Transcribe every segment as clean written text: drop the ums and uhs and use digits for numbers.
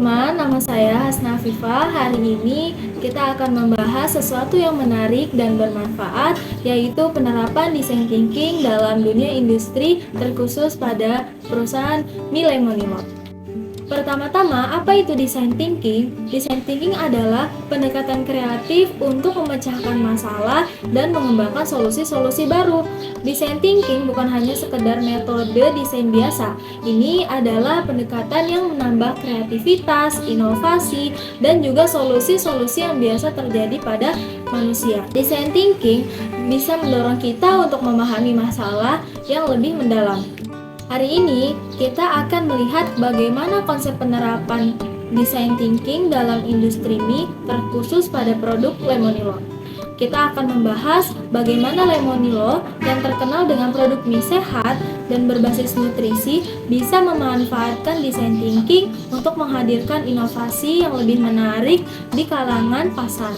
teman-teman, nama saya Hasna Afifa. Hari ini kita akan membahas sesuatu yang menarik dan bermanfaat, yaitu penerapan design thinking dalam dunia industri, terkhusus pada perusahaan Mi Lemonilo. Pertama-tama, apa itu design thinking? Design thinking adalah pendekatan kreatif untuk memecahkan masalah dan mengembangkan solusi-solusi baru. Design thinking bukan hanya sekedar metode desain biasa. Ini adalah pendekatan yang menambah kreativitas, inovasi, dan juga solusi-solusi yang biasa terjadi pada manusia. Design thinking bisa mendorong kita untuk memahami masalah yang lebih mendalam. Hari ini kita akan melihat bagaimana konsep penerapan design thinking dalam industri mie terkhusus pada produk Lemonilo. Kita akan membahas bagaimana Lemonilo yang terkenal dengan produk mie sehat dan berbasis nutrisi bisa memanfaatkan design thinking untuk menghadirkan inovasi yang lebih menarik di kalangan pasar.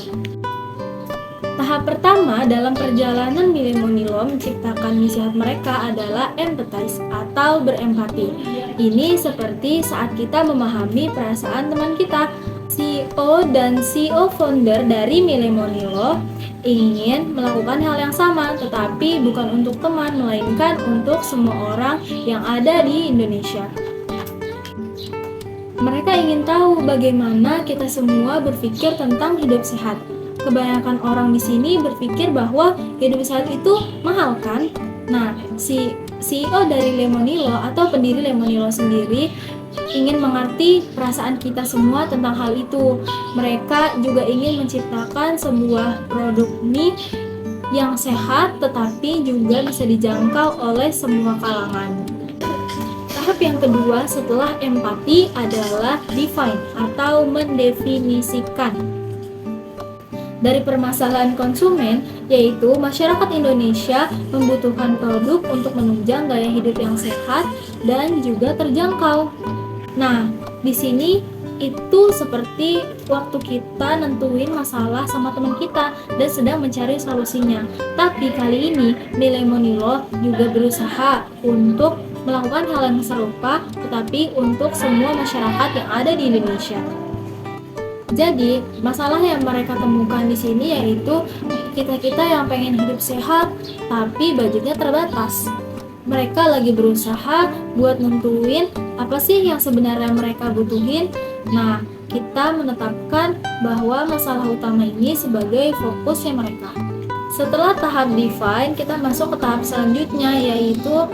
Tahap pertama dalam perjalanan Mi Lemonilo menciptakan mie sehat mereka adalah empathize atau berempati. Ini seperti saat kita memahami perasaan teman kita. CEO dan CEO founder dari Mi Lemonilo ingin melakukan hal yang sama, tetapi bukan untuk teman, melainkan untuk semua orang yang ada di Indonesia. Mereka ingin tahu bagaimana kita semua berpikir tentang hidup sehat. Kebanyakan orang di sini berpikir bahwa hidup sehat itu mahal kan? Nah, si CEO dari Lemonilo atau pendiri Lemonilo sendiri ingin mengerti perasaan kita semua tentang hal itu. Mereka juga ingin menciptakan sebuah produk mie yang sehat tetapi juga bisa dijangkau oleh semua kalangan. Tahap yang kedua setelah empati adalah define atau mendefinisikan. Dari permasalahan konsumen, yaitu masyarakat Indonesia membutuhkan produk untuk menunjang gaya hidup yang sehat dan juga terjangkau. Nah, di sini itu seperti waktu kita nentuin masalah sama teman kita dan sedang mencari solusinya. Tapi kali ini Mi Lemonilo juga berusaha untuk melakukan hal yang serupa, tetapi untuk semua masyarakat yang ada di Indonesia. Jadi, masalah yang mereka temukan di sini yaitu kita-kita yang pengen hidup sehat, tapi budgetnya terbatas. Mereka lagi berusaha buat nentuin apa sih yang sebenarnya mereka butuhin. Nah, kita menetapkan bahwa masalah utama ini sebagai fokusnya mereka. Setelah tahap define, kita masuk ke tahap selanjutnya yaitu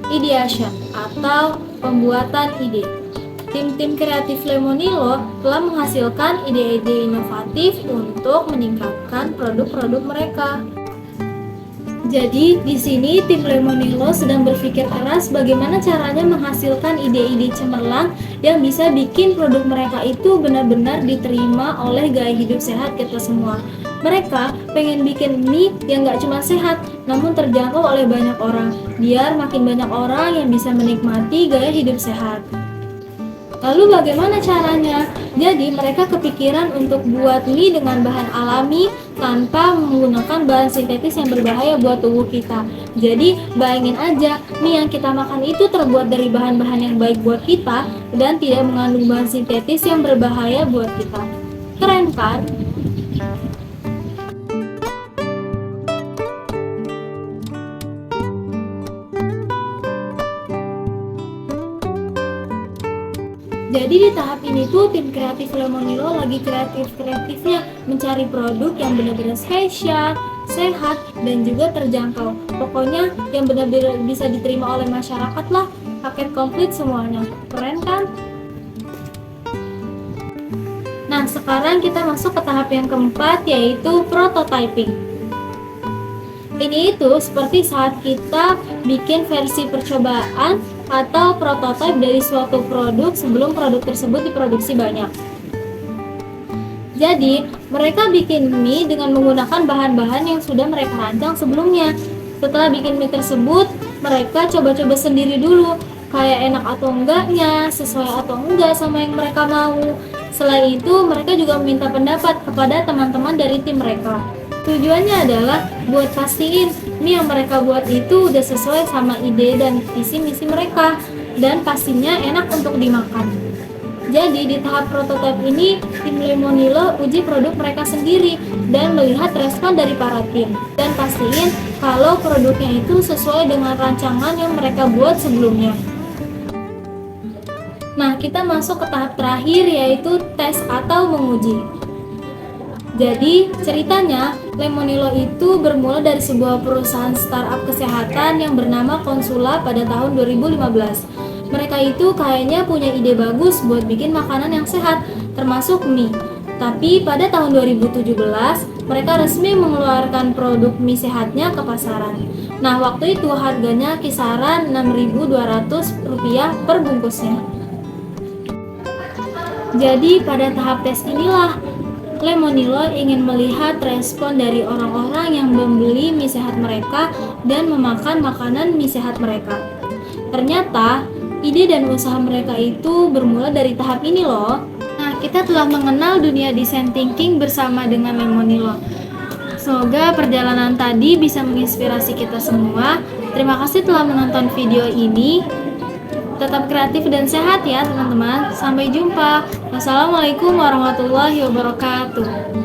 ideation atau pembuatan ide. Tim-tim kreatif Lemonilo telah menghasilkan ide-ide inovatif untuk meningkatkan produk-produk mereka. Jadi, di sini tim Lemonilo sedang berpikir keras bagaimana caranya menghasilkan ide-ide cemerlang yang bisa bikin produk mereka itu benar-benar diterima oleh gaya hidup sehat kita semua. Mereka pengen bikin mie yang gak cuma sehat, namun terjangkau oleh banyak orang, biar makin banyak orang yang bisa menikmati gaya hidup sehat. Lalu bagaimana caranya? Jadi mereka kepikiran untuk buat mie dengan bahan alami tanpa menggunakan bahan sintetis yang berbahaya buat tubuh kita. Jadi bayangin aja, mie yang kita makan itu terbuat dari bahan-bahan yang baik buat kita dan tidak mengandung bahan sintetis yang berbahaya buat kita. Keren kan? Jadi di tahap ini tuh tim kreatif Lemonilo lagi kreatif-kreatifnya mencari produk yang benar-benar spesial, sehat, dan juga terjangkau. Pokoknya yang benar-benar bisa diterima oleh masyarakat lah, paket komplit semuanya. Keren kan? Nah, sekarang kita masuk ke tahap yang keempat yaitu prototyping. Ini itu seperti saat kita bikin versi percobaan atau prototipe dari suatu produk sebelum produk tersebut diproduksi banyak. Jadi, mereka bikin mie dengan menggunakan bahan-bahan yang sudah mereka rancang sebelumnya. Setelah bikin mie tersebut, mereka coba-coba sendiri dulu, kayak enak atau enggaknya, sesuai atau enggak sama yang mereka mau. Selain itu, mereka juga meminta pendapat kepada teman-teman dari tim mereka. Tujuannya adalah buat pastiin mie yang mereka buat itu udah sesuai sama ide dan visi misi mereka dan pastinya enak untuk dimakan. Jadi di tahap prototipe ini, tim Lemonilo uji produk mereka sendiri dan melihat respon dari para tim. Dan pastiin kalau produknya itu sesuai dengan rancangan yang mereka buat sebelumnya. Nah, kita masuk ke tahap terakhir yaitu tes atau menguji. Jadi, ceritanya Lemonilo itu bermula dari sebuah perusahaan startup kesehatan yang bernama Konsula pada tahun 2015. Mereka itu kayaknya punya ide bagus buat bikin makanan yang sehat, termasuk mie. Tapi pada tahun 2017, mereka resmi mengeluarkan produk mie sehatnya ke pasaran. Nah, waktu itu harganya kisaran Rp6.200 per bungkusnya. Jadi, pada tahap tes inilah Lemonilo ingin melihat respon dari orang-orang yang membeli mie sehat mereka dan memakan makanan mie sehat mereka. Ternyata, ide dan usaha mereka itu bermula dari tahap ini loh. Nah, kita telah mengenal dunia design thinking bersama dengan Lemonilo. Semoga perjalanan tadi bisa menginspirasi kita semua. Terima kasih telah menonton video ini. Tetap kreatif dan sehat ya teman-teman. Sampai jumpa. Wassalamualaikum warahmatullahi wabarakatuh.